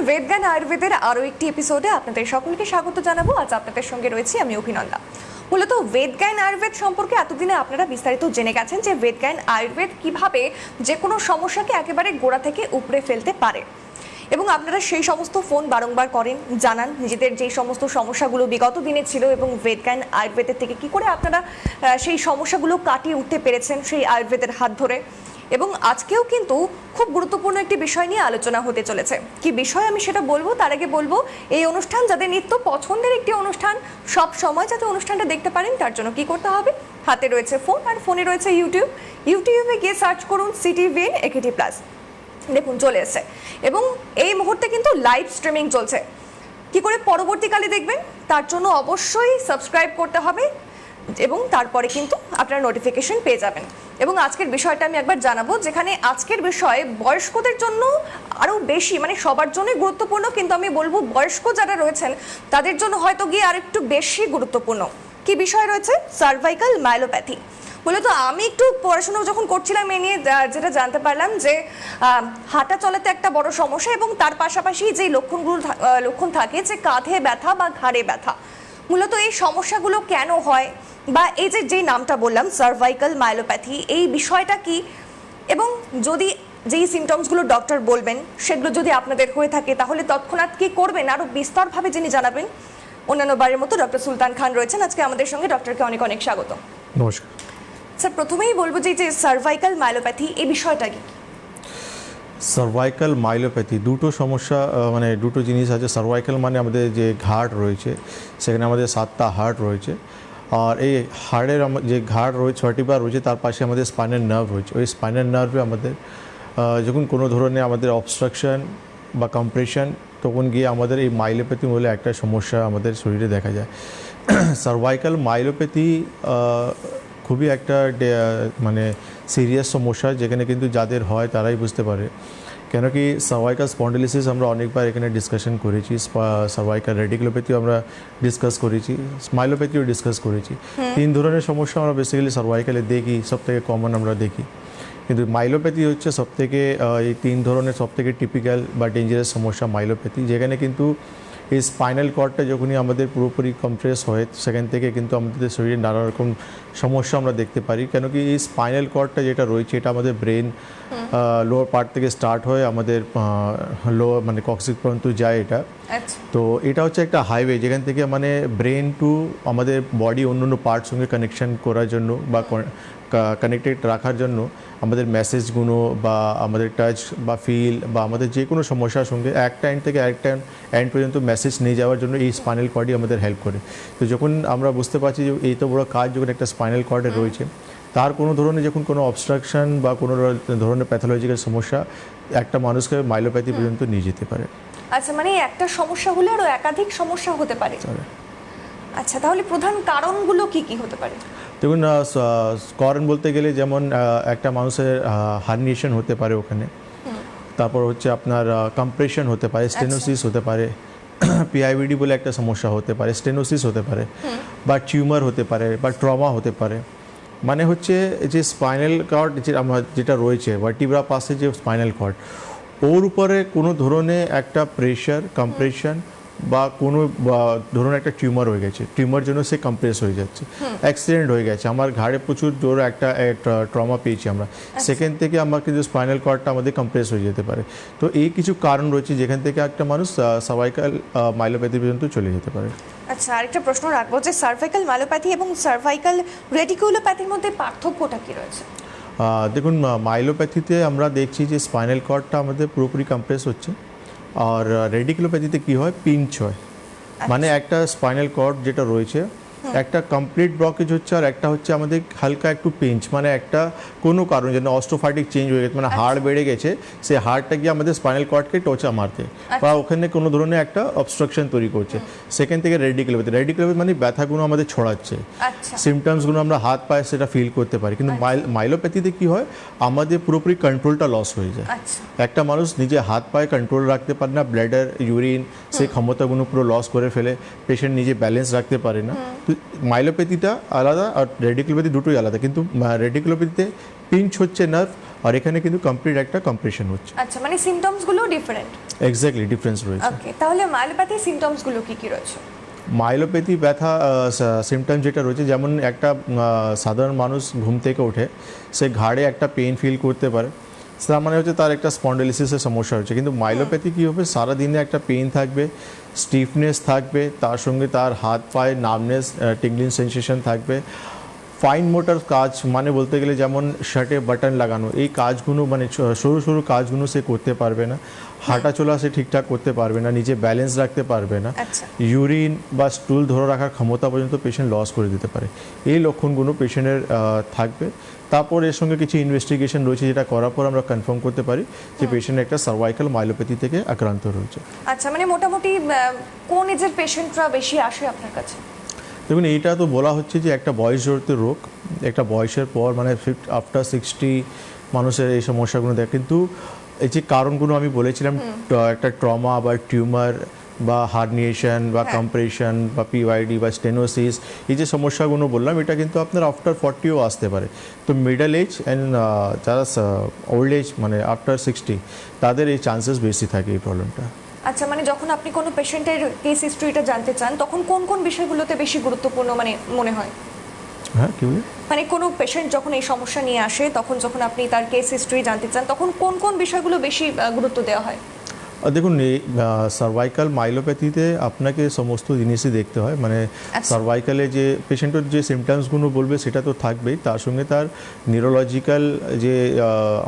বেদজ্ঞান আয়ুর্বেদের আরও একটি এপিসোডে আপনাদের সকলকে স্বাগত জানাবো। আজ আপনাদের সঙ্গে রয়েছি আমি অভিনন্দা। মূলত বেদজ্ঞান আয়ুর্বেদ সম্পর্কে এতদিনে আপনারা বিস্তারিত জেনে গেছেন যে বেদজ্ঞান আয়ুর্বেদ কিভাবে যে কোনো সমস্যাকে একেবারে গোড়া থেকে উপড়ে ফেলতে পারে, এবং আপনারা সেই সমস্ত ফোন বারংবার করেন, জানান নিজেদের যেই সমস্ত সমস্যাগুলো বিগত দিনে ছিল এবং বেদজ্ঞান আয়ুর্বেদের থেকে কি করে আপনারা সেই সমস্যাগুলো কাটিয়ে উঠতে পেরেছেন সেই আয়ুর্বেদের হাত ধরে। এবং আজকেও কিন্তু খুব গুরুত্বপূর্ণ একটি বিষয় নিয়ে আলোচনা হতে চলেছে। কি বিষয় আমি সেটা বলবো, তার আগে বলবো এই অনুষ্ঠান যাদের নিত্য পছন্দের একটি অনুষ্ঠান, সব সময় যাতে অনুষ্ঠানটা দেখতে পারেন তার জন্য কি করতে হবে। হাতে রয়েছে ফোন, আর ফোনে রয়েছে ইউটিউবে গিয়ে সার্চ করুন সিটিভিএন একেটি প্লাস, দেখুন চলে এসেছে। এবং এই মুহূর্তে কিন্তু লাইভ স্ট্রিমিং চলছে। কি করে পরবর্তীকালে দেখবেন তার জন্য অবশ্যই সাবস্ক্রাইব করতে হবে এবং তারপরে কিন্তু আপনারা নোটিফিকেশন পেয়ে যাবেন। এবং আজকের বিষয়টা আমি একবার জানাবো, যেখানে আজকের বিষয় বয়স্কদের জন্য আরও বেশি, মানে সবার জন্যই গুরুত্বপূর্ণ, কিন্তু আমি বলবো বয়স্ক যারা রয়েছেন তাদের জন্য হয়তো গিয়ে আর একটু বেশি গুরুত্বপূর্ণ। কি বিষয় রয়েছে? Cervical myelopathy. মূলত আমি একটু পড়াশোনা যখন করছিলাম এ নিয়ে যেটা জানতে পারলাম যে হাঁটা চলাতে একটা বড় সমস্যা, এবং তার পাশাপাশি যে লক্ষণ থাকে যে কাঁধে ব্যথা বা ঘাড়ে ব্যথা। মূলত এই সমস্যাগুলো কেন হয়, বা এই যেই নামটা বললাম সার্ভাইকাল মাইলোপ্যাথি, এই বিষয়টা কি, এবং যদি যেই সিমটমসগুলো ডক্টর বলবেন সেগুলো যদি আপনাদের হয়ে থাকে তাহলে তৎক্ষণাৎ কি করবেন, আরও বিস্তরভাবে যিনি জানাবেন অন্যান্য বারের মতো ডক্টর সুলতান খান রয়েছেন আজকে আমাদের সঙ্গে। ডক্টরকে অনেক অনেক স্বাগত। নমস্কার স্যার, প্রথমেই বলবো যে সার্ভাইকাল মাইলোপ্যাথি এই বিষয়টা কি? সার্ভাইকাল মাইলোপ্যাথি দুটো সমস্যা, মানে দুটো জিনিস আছে। সার্ভাইকাল মানে আমাদের যে ঘাট রয়েছে সেখানে আমাদের 7টা হাড় রয়েছে, আর এই হাড়ের যে ঘাট রয়েছে ভার্টিব্রা রয়েছে তার পাশে আমাদের স্পাইনাল নার্ভ রয়েছে। ওই স্পাইনাল নার্ভে আমাদের যখন কোনো ধরনের আমাদের অবস্ট্রাকশন বা কম্প্রেশন, তখন গিয়ে আমাদের এই মাইলোপ্যাথি বলে একটা সমস্যা আমাদের শরীরে দেখা যায়। সার্ভাইকাল মাইলোপ্যাথি খুবই একটা মানে সিরিয়াস সমস্যা, যেখানে কিন্তু যাদের হয় তারাই বুঝতে পারে। কেন কি সার্ভাইকাল স্পন্ডিলোসিস আমরা অনেকবার এখানে ডিসকাশন করেছি, সার্ভাইকাল রেডিকুলোপ্যাথিও আমরা ডিসকাস করেছি, মাইলোপ্যাথিও ডিসকাস করেছি। 3 ধরনের সমস্যা আমরা বেসিক্যালি সার্ভাইকালে দেখি, সবথেকে কমন আমরা দেখি। কিন্তু মাইলোপ্যাথি হচ্ছে সবথেকে এই 3 ধরনের সবথেকে টিপিক্যাল বা ডেঞ্জারাস সমস্যা মাইলোপ্যাথি, যেখানে কিন্তু এই স্পাইনাল কর্ডটা যখনই আমাদের পুরোপুরি কম্প্রেস হয় সেখান থেকে কিন্তু আমাদের শরীরে নানা রকম সমস্যা আমরা দেখতে পারি। কেন কি এই স্পাইনাল কর্ডটা যেটা রয়েছে এটা আমাদের ব্রেন লোয়ার পার্ট থেকে স্টার্ট হয়, আমাদের লোয়ার মানে কক্সিস পর্যন্ত যায় এটা। তো এটা হচ্ছে একটা হাইওয়ে, যেখান থেকে মানে ব্রেন টু আমাদের বডি অন্য পার্টস সঙ্গে কানেকশন করার জন্য বা কানেক্টেড রাখার জন্য আমাদের মেসেজগুলো বা আমাদের টাচ বা ফিল বা আমাদের যে কোনো সমস্যার সঙ্গে একটা এন্ড থেকে আরেকটা এন্ড পর্যন্ত মেসেজ নিয়ে যাওয়ার জন্য এই স্পাইনাল কর্ডই আমাদের হেল্প করে। তো যখন আমরা বুঝতে পারছি যে এই তো বড় কাজ যখন একটা স্পাইনাল কর্ডে রয়েছে, তার কোনো ধরনের যখন কোনো অবস্ট্রাকশন বা কোনো ধরনের প্যাথোলজিক্যাল সমস্যা একটা মানুষকে মাইলোপ্যাথি পর্যন্ত নিয়ে যেতে পারে। আচ্ছা, মানে একটা সমস্যা হলে আরও একাধিক সমস্যা হতে পারে। আচ্ছা, তাহলে প্রধান কারণগুলো কি কি হতে পারে? দেখুন, কারণ বলতে গেলে যেমন একটা মানুষের হার্নিয়েশন হতে পারে ওখানে, তারপর হচ্ছে আপনার কম্প্রেশন হতে পারে, স্টেনোসিস হতে পারে, পিআইভিডি বলে একটা সমস্যা হতে পারে, স্টেনোসিস হতে পারে, বা টিউমার হতে পারে, বা ট্রমা হতে পারে। মানে হচ্ছে যে স্পাইনাল কর্ড যেটা রয়েছে ভার্টিব্রা পাশে যে স্পাইনাল কর্ড, ওর উপরে কোনো ধরনের একটা প্রেশার কম্প্রেশন বা কোনো ধরুন একটা টিউমার হয়ে গেছে, টিউমার জন্য সে কম্প্রেস হয়ে যাচ্ছে, অ্যাক্সিডেন্ট হয়ে গেছে, আমার ঘাড়ে প্রচুর জোর একটা ট্রমা পেয়েছি আমরা, সেখান থেকে আমার কিন্তু স্পাইনাল কর্ডটা আমাদের কম্প্রেস হয়ে যেতে পারে। তো এই কিছু কারণ রয়েছে যেখান থেকে একটা মানুষ সার্ভাইকাল মাইলোপ্যাথি পর্যন্ত চলে যেতে পারে। আচ্ছা, আরেকটা প্রশ্ন রাখবো যে সার্ভাইকাল মাইলোপ্যাথি এবং সার্ভাইকাল রেডিকুলোপ্যাথির মধ্যে পার্থক্যটা কি রয়েছে? দেখুন, মাইলোপ্যাথিতে আমরা দেখছি যে স্পাইনাল কর্ডটা আমাদের পুরোপুরি কম্প্রেস হচ্ছে, আর রেডিকুলোপ্যাথিতে কি হয়, পিঞ্চ হয়। মানে একটা স্পাইনাল কর্ড যেটা রয়েছে একটা কমপ্লিট ব্লকেজ হচ্ছে, আর একটা হচ্ছে আমাদের হালকা একটু পিঞ্চ, মানে একটা কোনো কারণ যেন অস্টোফাইটিক চেঞ্জ হয়ে গেছে, মানে হাড় বেড়ে গেছে, সেই হাড়টা গিয়ে আমাদের স্পাইনাল কর্ডকে টোচা মারতে বা ওখানে কোনো ধরনের একটা অবস্ট্রাকশন তৈরি করছে, সেখান থেকে রেডিকুলোপ্যাথি মানে ব্যথাগুলো আমাদের ছড়াচ্ছে, সিমটমসগুলো আমরা হাত পায়ে সেটা ফিল করতে পারি। কিন্তু মাইলোপ্যাথিতে কি হয়, আমাদের পুরোপুরি কন্ট্রোলটা লস হয়ে যায়। একটা মানুষ নিজে হাত পায়ে কন্ট্রোল রাখতে পারে না, ব্লাডার ইউরিন সেই ক্ষমতাগুলো পুরো লস করে ফেলে, পেশেন্ট নিজে ব্যালেন্স রাখতে পারে না। মাইলোপ্যাথিটা আলাদা আর রেডিকুলোপ্যাথি দুটোই আলাদা, কিন্তু রেডিকুলোপ্যাথিতে পিঞ্চ হচ্ছে নার্ভ, আর এখানে কিন্তু কমপ্লিট একটা কম্প্রেশন হচ্ছে। আচ্ছা, মানে সিমটমস গুলো ডিফারেন্ট। এক্স্যাক্টলি ডিফারেন্স রয়েছে। ওকে, তাহলে মাইলোপ্যাথি সিমটমসগুলো কি কি রয়েছে? মাইলোপ্যাথি ব্যথা সিমটম যেটা রয়েছে, যেমন একটা সাধারণ মানুষ ঘুম থেকে ওঠে, সে ঘাড়ে একটা পেইন ফিল করতে পারে, তার মানে হচ্ছে তার একটা স্পন্ডাইলিসিসের সমস্যা হচ্ছে। কিন্তু মাইলোপ্যাথি কী হবে, সারাদিনে একটা পেইন থাকবে, স্টিফনেস থাকবে, তার সঙ্গে তার হাত পায়ে নামনেস, টিংলিং সেন্সেশন থাকবে। ফাইন মোটর কাজ মানে বলতে গেলে যেমন শার্টে বাটন লাগানো, এই কাজগুলো মানে সরু সরু কাজগুলো সে করতে পারবে না, হাঁটা চলা সে ঠিকঠাক করতে পারবে না, নিজে ব্যালেন্স রাখতে পারবে না, আচ্ছা। ইউরিন বা স্টুল ধরে রাখার ক্ষমতা পর্যন্ত পেশেন্ট লস করে দিতে পারে। এই লক্ষণগুলো পেশেন্টের থাকবে। তারপর এর সঙ্গে কিছু ইনভেস্টিগেশন রয়েছে, যেটা করার পর আমরা কনফার্ম করতে পারি যে পেশেন্ট একটা সার্ভাইকাল মাইলোপ্যাথি থেকে আক্রান্ত রয়েছে। আচ্ছা, মানে মোটামুটি কোন এজের পেশেন্টরা বেশি আসে আপনার কাছে? দেখুন, এইটা তো বলা হচ্ছে যে একটা বয়সজনিত রোগ, একটা বয়সের পর মানে আফটার 60 মানুষের এই সমস্যাগুলো দেয়। কিন্তু এই যে কারণগুলো আমি বলেছিলাম, একটা ট্রমা বা টিউমার বা হার্নিয়েশন বা কম্প্রেশন বা পিওয়াইডি বা স্টেনোসিস, এই যে সমস্যাগুলো বললাম, এটা কিন্তু আপনার আফটার 40ও আসতে পারে। তো মিডল এজ অ্যান্ড যারা ওল্ড এজ মানে আফটার 60, তাদের এই চান্সেস বেশি থাকে এই প্রবলেমটা। আচ্ছা, মানে যখন আপনি কোনো পেশেন্টের কেস হিস্ট্রিটা জানতে চান, তখন কোন কোন বিষয়গুলোতে বেশি গুরুত্বপূর্ণ মানে মনে হয়? হ্যাঁ, কি বলে? মানে কোনো পেশেন্ট যখন এই সমস্যা নিয়ে আসে, তখন যখন আপনি তার কেস হিস্ট্রি জানতে চান, তখন কোন কোন বিষয়গুলো বেশি গুরুত্ব দেওয়া হয়? দেখুন, এই সার্ভাইকাল মাইলোপ্যাথিতে আপনাকে সমস্ত জিনিসই দেখতে হয়। মানে সার্ভাইকালে যে পেশেন্টের যে সিমটমসগুলো বলবে সেটা তো থাকবেই, তার সঙ্গে তার নিউরোলজিক্যাল যে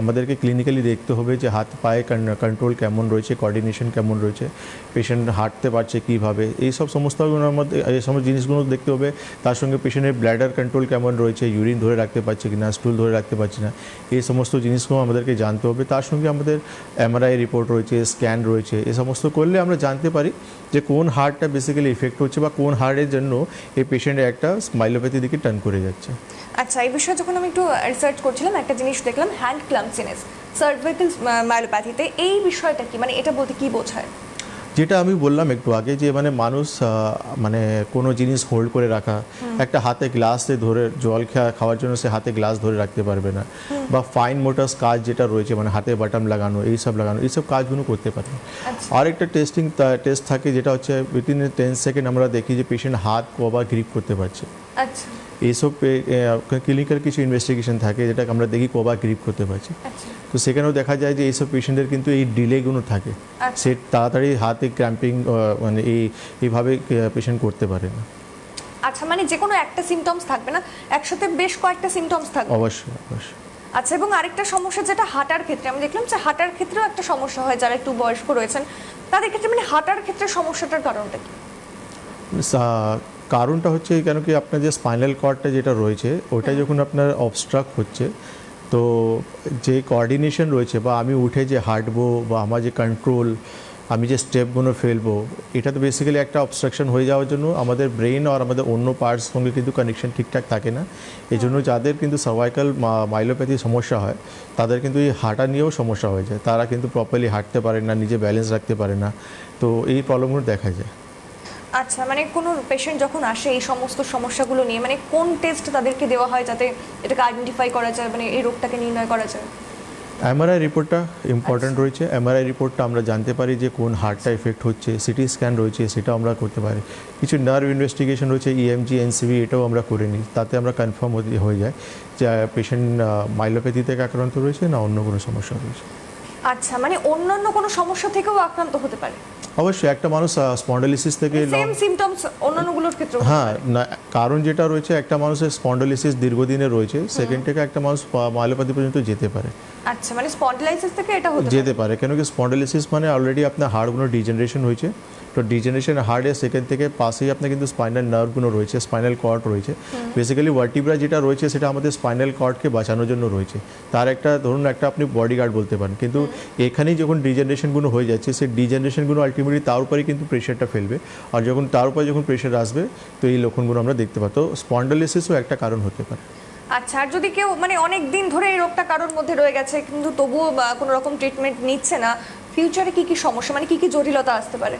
আমাদেরকে ক্লিনিক্যালি দেখতে হবে যে হাত পায়ে কন্ট্রোল কেমন রয়েছে, কোঅর্ডিনেশন কেমন রয়েছে, পেশেন্ট হাঁটতে পারছে কীভাবে, এইসব সমস্তগুলোর মধ্যে এই সমস্ত জিনিসগুলো দেখতে হবে। তার সঙ্গে পেশেন্টের ব্ল্যাডার কন্ট্রোল কেমন রয়েছে, ইউরিন ধরে রাখতে পারছে কি না, স্টুল ধরে রাখতে পারছে না, এই সমস্ত জিনিসগুলো আমাদেরকে জানতে হবে। তার সঙ্গে আমাদের এমআরআই রিপোর্ট রয়েছে, স্ক্যান রয়েছে, এই সমস্ত করলে আমরা জানতে পারি যে কোন হার্টটা বেসিক্যালি ইফেক্ট হচ্ছে বা কোন হার্টের জন্য এই পেশেন্টের একটা মাইলোপ্যাথি দিকে টার্ন করে যাচ্ছে। আচ্ছা, এই বিষয়ে যখন আমি একটু রিসার্চ করছিলাম, একটা জিনিস দেখলাম, হ্যান্ড ক্লামসিনেস সার্ভাইকাল মাইলোপ্যাথিতে। এই বিষয়টা কি, মানে এটা বলতে কি বোঝায়? যেটা আমি বললাম একটু আগে, যে মানে মানুষ মানে কোনো জিনিস হোল্ড করে রাখা, একটা হাতে গ্লাসে ধরে জল খাওয়ার জন্য সে হাতে গ্লাস ধরে রাখতে পারবে না, বা ফাইন মোটরস কাজ যেটা রয়েছে মানে হাতে বাটন লাগানো, এইসব এইসব কাজগুলো করতে পারবে। আর একটা টেস্ট থাকে যেটা হচ্ছে উইদিন 10 সেকেন্ড আমরা দেখি যে পেশেন্ট হাত কবার গ্রিপ করতে পারছে। আচ্ছা। এইসব ক্লিনিক্যাল কিছু ইনভেস্টিগেশন থাকে যেটা আমরা দেখি কবার গ্রিপ করতে পারছি। তো সেখানেও দেখা যায় যে এইসব পেশেন্টের কিন্তু এই ডিলেগুলো থাকে, সে তাড়াতাড়ি হাতে ক্র্যাম্পিং মানে এইভাবে পেশেন্ট করতে পারে না। আচ্ছা, মানে যে কোনো একটা সিমটমস থাকবে না, একসাথে বেশ কয়েকটা সিমটমস থাকবে? অবশ্যই অবশ্যই। আচ্ছা, এবং আরেকটা সমস্যা যেটা হাঁটার ক্ষেত্রে, আমি দেখলাম যে হাঁটার ক্ষেত্রেও একটা সমস্যা হয় যারা একটু বয়স্ক রয়েছেন তাদের ক্ষেত্রে। মানে হাঁটার ক্ষেত্রে সমস্যাটার কারণটা কি? কারণটা হচ্ছে কেন কি আপনার যে স্পাইনাল কর্ডটা যেটা রয়েছে ওটা যখন আপনার অবস্ট্রাক্ট হচ্ছে, তো যে কোঅর্ডিনেশন রয়েছে বা আমি উঠে যে হাঁটবো বা আমার যে কন্ট্রোল, আমি যে স্টেপগুলো ফেলবো, এটা তো বেসিক্যালি একটা অবস্ট্রাকশন হয়ে যাওয়ার জন্য আমাদের ব্রেন আর আমাদের অন্য পার্টস সঙ্গে কিন্তু কানেকশন ঠিকঠাক থাকে না। এই জন্য যাদের কিন্তু সার্ভাইকাল মাইলোপ্যাথি সমস্যা হয় তাদের কিন্তু এই হাঁটা নিয়েও সমস্যা হয়ে যায়, তারা কিন্তু প্রপারলি হাঁটতে পারে না, নিজে ব্যালেন্স রাখতে পারে না, তো এই প্রবলেমগুলো দেখা যায়। আচ্ছা, মানে কোনো পেশেন্ট যখন আসে এই সমস্ত সমস্যাগুলো নিয়ে, মানে কোন টেস্ট তাদেরকে দেওয়া হয় যাতে এটাকে আইডেন্টিফাই করা যায়, মানে এই রোগটাকে নির্ণয় করা যায়? এমআরআই রিপোর্টটা ইম্পর্ট্যান্ট রয়েছে। এমআরআই রিপোর্টটা আমরা জানতে পারি যে কোন হার্টটা এফেক্ট হচ্ছে, সিটি স্ক্যান রয়েছে সেটা আমরা করতে পারি, কিছু নার্ভ ইনভেস্টিগেশন রয়েছে, ইএমজি, এনসিবি, এটাও আমরা করে নিই, তাতে আমরা কনফার্ম হয়ে যায় যে পেশেন্ট মাইলোপ্যাথি থেকে আক্রান্ত রয়েছে না অন্য কোনো সমস্যা রয়েছে। আচ্ছা, মানে অন্যান্য কোনো সমস্যা থেকেও আক্রান্ত হতে পারে? অবশ্যই, একটা মানুষ স্পন্ডাইলিসিস থেকে সেম সিমটমস অন্যান্যগুলোর ক্ষেত্রে? হ্যাঁ, না কারণ যেটা রয়েছে একটা মানুষের স্পন্ডাইলিসিস দীর্ঘদিনে রয়েছে, সেকেন্ড থেকে একটা মানুষ মাইলোপ্যাথি পর্যন্ত যেতে পারে। আচ্ছা, মানে স্পন্ডিলাইসিস থেকে এটা যেতে পারে, কেন কি স্পন্ডাইলিসিস মানে অলরেডি আপনার হাড়গুলো ডিজেনারেশন হয়েছে, তো ডিজেনারেশন হার্টের সেকেন্ড থেকে পাশেই আপনার কিন্তু স্পাইনাল নার্ভগুলো রয়েছে, স্পাইনাল কর্ড রয়েছে। বেসিক্যালি ভার্টিব্রা যেটা রয়েছে সেটা আমাদের স্পাইনাল কর্ডকে বাঁচানোর জন্য রয়েছে, তার একটা ধরুন একটা আপনি বডিগার্ড বলতে পারেন। কিন্তু এখানেই যখন ডিজেনারেশনগুলো হয়ে যাচ্ছে, সেই ডিজেনারেশনগুলো আলটিমেটলি তার উপরেই কিন্তু প্রেশারটা ফেলবে, আর যখন তার উপরে যখন প্রেশার আসবে তো এই লক্ষণগুলো আমরা দেখতে পাই। তো স্পন্ডাইলিসিসও একটা কারণ হতে পারে। আচ্ছা, আর যদি কেউ মানে অনেক দিন ধরে এই রোগটা কারোর মধ্যে রয়ে গেছে কিন্তু তবুও কোনো রকম ট্রিটমেন্ট নিচ্ছে না, ফিউচারে কি কি সমস্যা, মানে কি কি জটিলতা আসতে পারে?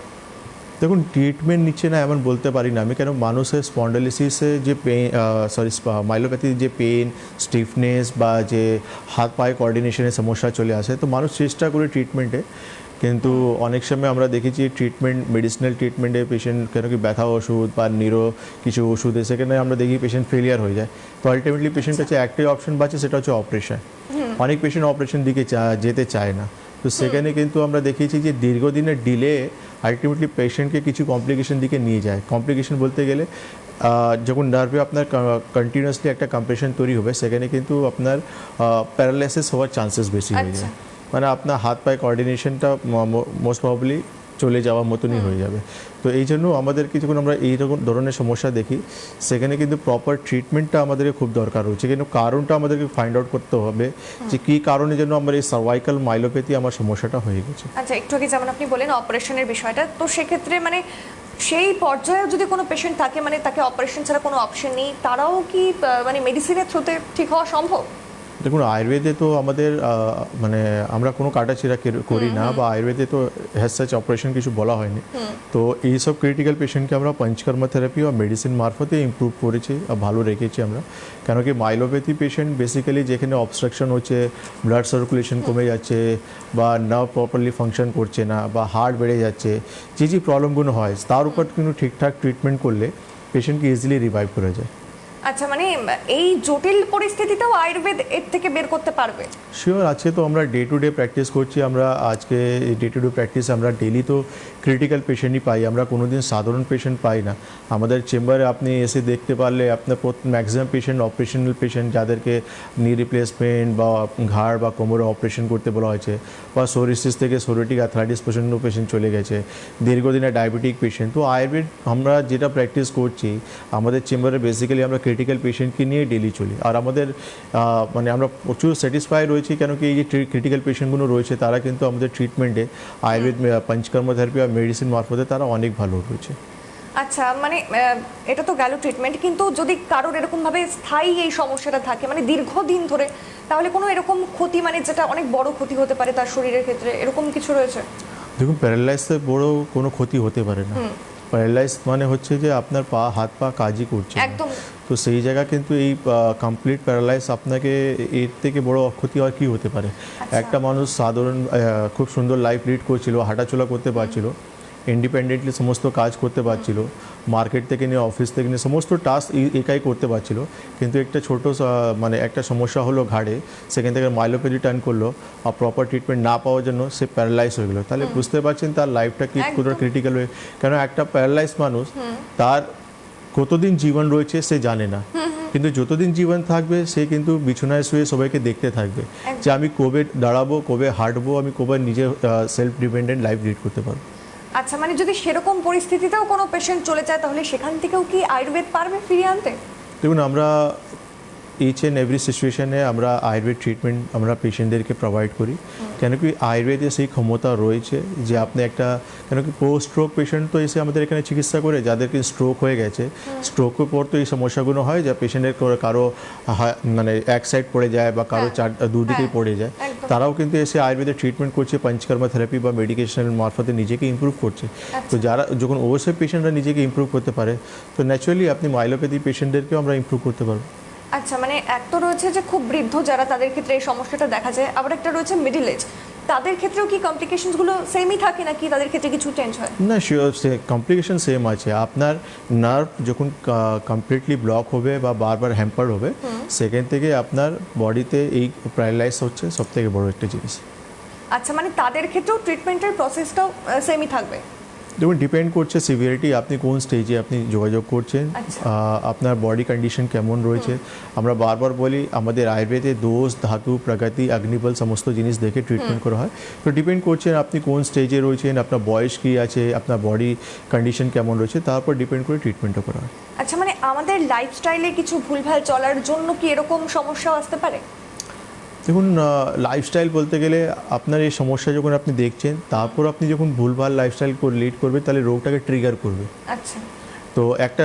দেখুন, ট্রিটমেন্ট নিচ্ছে না এমন বলতে পারি না আমি, কেন মানুষের স্পন্ডাইলিসিসে যে মাইলোপ্যাথির যে পেন, স্টিফনেস বা যে হাত পায়ে কোঅর্ডিনেশনের সমস্যা চলে আসে, তো মানুষ চেষ্টা করে ট্রিটমেন্টে, কিন্তু অনেক সময় আমরা দেখেছি ট্রিটমেন্ট মেডিসিনাল ট্রিটমেন্টে পেশেন্ট কেন কি ব্যথা ওষুধ বা নিরো কিছু ওষুধে সেখানে আমরা দেখি পেশেন্ট ফেলিয়ার হয়ে যায়। তো আলটিমেটলি পেশেন্ট কাছে একটাই অপশন বাঁচে, সেটা হচ্ছে অপারেশন। অনেক পেশেন্ট অপারেশন দিকে যেতে চায় না, তো সেখানে কিন্তু আমরা দেখিয়েছি যে দীর্ঘদিনের ডিলে আলটিমেটলি পেশেন্টকে কিছু কমপ্লিকেশন দিকে নিয়ে যায়। কমপ্লিকেশন বলতে গেলে যখন নার্ভে আপনার কন্টিনিউয়াসলি একটা কম্প্রেশন তৈরি হবে, সেখানে কিন্তু আপনার প্যারালাইসিস হওয়ার চান্সেস বেশি হয়ে যায়। মানে আপনার হাত পায়ে কোঅর্ডিনেশনটা মোস্ট প্রবাবলি চলে যাওয়ার মতনই হয়ে যাবে। তো এই জন্য আমাদেরকে যখন আমরা এইরকম ধরনের সমস্যা দেখি, সেখানে কিন্তু প্রপার ট্রিটমেন্টটা আমাদেরকে খুব দরকার রয়েছে। কিন্তু কারণটা আমাদেরকে ফাইন্ড আউট করতে হবে যে কী কারণে জন্য আমার এই সার্ভাইকাল মাইলোপ্যাথি আমার সমস্যাটা হয়ে গেছে। আচ্ছা, একটু আগে যেমন আপনি বলেন অপারেশনের বিষয়টা, তো সেক্ষেত্রে মানে সেই পর্যায়ে যদি কোনো পেশেন্ট থাকে, মানে তাকে অপারেশন ছাড়া কোনো অপশন নেই, তারাও কি মানে মেডিসিনের থ্রুতে ঠিক হওয়া সম্ভব? দেখুন, আয়ুর্বেদে তো আমাদের মানে আমরা কোনো কাটাছিড়া করি না, বা আয়ুর্বেদে তো হ্যাজ সাচ অপারেশন কিছু বলা হয়নি। তো এইসব ক্রিটিক্যাল পেশেন্টকে আমরা পঞ্চকর্মা থেরাপি বা মেডিসিন মারফতে ইমপ্রুভ করেছি, ভালো রেখেছি আমরা। কেন কি মাইলোপ্যাথি পেশেন্ট বেসিক্যালি যেখানে অবস্ট্রাকশন হচ্ছে, ব্লাড সার্কুলেশন কমে যাচ্ছে, বা নার্ভ প্রপারলি ফাংশন করছে না, বা হার্ট বেড়ে যাচ্ছে, যে প্রবলেমগুলো হয় তার উপর কিন্তু ঠিকঠাক ট্রিটমেন্ট করলে পেশেন্টকে ইজিলি রিভাইভ করা যায়। আচ্ছা, মানে এই জটিল পরিস্থিতিতেও আয়ুর্বেদ এর থেকে বের করতে পারবে? শিওর। আজকে তো আমরা ডে টু ডে প্র্যাকটিস করছি। আমরা আজকে ডে টু ডে প্র্যাকটিস আমরা ডেলি তো ক্রিটিক্যাল পেশেন্টই পাই, আমরা কোনো দিন সাধারণ পেশেন্ট পাই না। আমাদের চেম্বারে আপনি এসে দেখতে পারলে আপনার ম্যাক্সিমাম পেশেন্ট অপারেশনাল পেশেন্ট, যাদেরকে নি রিপ্লেসমেন্ট বা ঘাড় বা কোমরে অপারেশন করতে বলা হয়েছে, বা সোরিয়াসিস থেকে সোরিয়াটিক আর্থ্রাইটিস পর্যন্ত পেশেন্ট চলে গেছে, দীর্ঘদিনের ডায়াবেটিক পেশেন্ট। তো আয়ুর্বেদ আমরা যেটা প্র্যাকটিস করছি, আমাদের চেম্বারে বেসিক্যালি আমরা ক্রিটিক্যাল পেশেন্টকে নিয়ে ডেলি চলি। আর আমাদের মানে আমরা প্রচুর স্যাটিসফাই রয়েছি, কেন কি এই যে ক্রিটিক্যাল পেশেন্টগুলো রয়েছে তারা কিন্তু আমাদের ট্রিটমেন্টে আয়ুর্বেদ পঞ্চকর্মা থেরাপি বা মেডিসিন মারফতে তারা অনেক ভালো রয়েছে। আচ্ছা, মানে এটা তো গেল ট্রিটমেন্ট, কিন্তু যদি কারোর এরকমভাবে স্থায়ী এই সমস্যাটা থাকে, মানে দীর্ঘদিন ধরে, তাহলে কোনো এরকম ক্ষতি, মানে যেটা অনেক বড় ক্ষতি হতে পারে তার শরীরের ক্ষেত্রে, এরকম কিছু রয়েছে? দেখুন, প্যারালাইসিসে বড় কোনো ক্ষতি হতে পারে না। প্যারালাইজ মানে হচ্ছে যে আপনার হাত পা কাজই করছে একদম। তো সেই জায়গা কিন্তু এই কমপ্লিট প্যারালাইজ আপনাকে এর থেকে বড় ক্ষতি আর কি হতে পারে। একটা মানুষ সাধারণ খুব সুন্দর লাইফ লিড করছিল, হাঁটাচলা করতে পারছিল, ইন্ডিপেন্ডেন্টলি সমস্ত কাজ করতে পারছিল, মার্কেট থেকে নিয়ে অফিস থেকে নিয়ে সমস্ত টাস্ক একাই করতে পারছিল, কিন্তু একটা ছোটো মানে একটা সমস্যা হলো ঘাড়ে, সেখান থেকে মাইলোপ্যাথি টার্ন করলো, আর প্রপার ট্রিটমেন্ট না পাওয়ার জন্য সে প্যারালাইজ হয়ে গেলো। তাহলে বুঝতে পারছেন তার লাইফটা কি কতটা ক্রিটিক্যাল হয়ে। কেন একটা প্যারালাইজ মানুষ তার কতদিন জীবন রয়েছে সে জানে না, কিন্তু যতদিন জীবন থাকবে সে কিন্তু বিছানায় শুয়ে সবাইকে দেখতে থাকবে যে আমি কবে দাঁড়াবো, কবে হাঁটবো, আমি কবে নিজে সেলফ ডিপেন্ডেন্ট লাইফ লিড করতে পারবো। আচ্ছা, মানে যদি সেরকম পরিস্থিতিতেও কোনো পেশেন্ট চলে যায়, তাহলে সেখান থেকেও কি আয়ুর্বেদ পারবে ফিরিয়ে আনতে? দেখুন, আমরা ইচ অ্যান্ড এভরি সিচুয়েশনে আমরা আয়ুর্বেদ ট্রিটমেন্ট আমরা পেশেন্টদেরকে প্রোভাইড করি। কেন কি আয়ুর্বেদে সেই ক্ষমতা রয়েছে যে আপনি একটা, কেন কি পোস্ট স্ট্রোক পেশেন্ট তো এসে আমাদের এখানে চিকিৎসা করে, যাদেরকে স্ট্রোক হয়ে গেছে, স্ট্রোকের পর তো এই সমস্যাগুলো হয়, যা পেশেন্টের কারো মানে এক সাইড পড়ে যায় বা কারো দুদিকেই পড়ে যায়, তারাও কিন্তু এসে আয়ুর্বেদের ট্রিটমেন্ট করছে, পঞ্চকর্মা থেরাপি বা মেডিকেশন মারফতে নিজেকে ইমপ্রুভ করছে। তো যারা যখন ওভারসেপ পেশেন্টরা নিজেকে ইমপ্রুভ করতে পারে, তো ন্যাচুরালি আপনি মাইলোপ্যাথি পেশেন্টদেরকেও আমরা ইমপ্রুভ করতে পারবো। আচ্ছা, মানে এক তো রয়েছে যে খুব বৃদ্ধ যারা, তাদের ক্ষেত্রে এই সমস্যাটা দেখা যায়, আবার একটা রয়েছে মিডল এজ, তাদের ক্ষেত্রেও কি কমপ্লিকেশনসগুলো সেমই থাকে নাকি তাদের ক্ষেত্রে কিছু চেঞ্জ হয়? না, শিওর কমপ্লিকেশন সেম আছে। আপনার নার্ভ যখন কমপ্লিটলি ব্লক হবে বা বারবার হ্যাম্পার হবে, সেখান থেকে আপনার বডিতে এই প্যারালাইজ হচ্ছে সব থেকে বড় একটা জিনিস। আচ্ছা, মানে তাদের ক্ষেত্রেও ট্রিটমেন্টের প্রসেসটাও সেমই থাকবে? দেখুন, ডিপেন্ড করছে সিভিয়ারিটি, আপনি কোন স্টেজে আপনি যোগাযোগ করছেন, আপনার বডি কন্ডিশন কেমন রয়েছে। আমরা বারবার বলি আমাদের আয়ুর্বেদে দোষ, ধাতু, প্রগতি, অগ্নিবল সমস্ত জিনিস দেখে ট্রিটমেন্ট করা হয়। তো ডিপেন্ড করছে আপনি কোন স্টেজে রয়েছেন, আপনার বয়স কী আছে, আপনার বডি কন্ডিশন কেমন রয়েছে, তারপর ডিপেন্ড করে ট্রিটমেন্টও করা হয়। আচ্ছা, মানে আমাদের লাইফস্টাইলে কিছু ভুলভাল চলার জন্য কি এরকম সমস্যাও আসতে পারে? দেখুন, লাইফস্টাইল বলতে গেলে আপনার এই সমস্যা যখন আপনি দেখছেন, তারপর আপনি যখন ভুলভাল লাইফস্টাইল লিড করবে, তাহলে রোগটাকে ট্রিগার করবে। আচ্ছা, তো একটা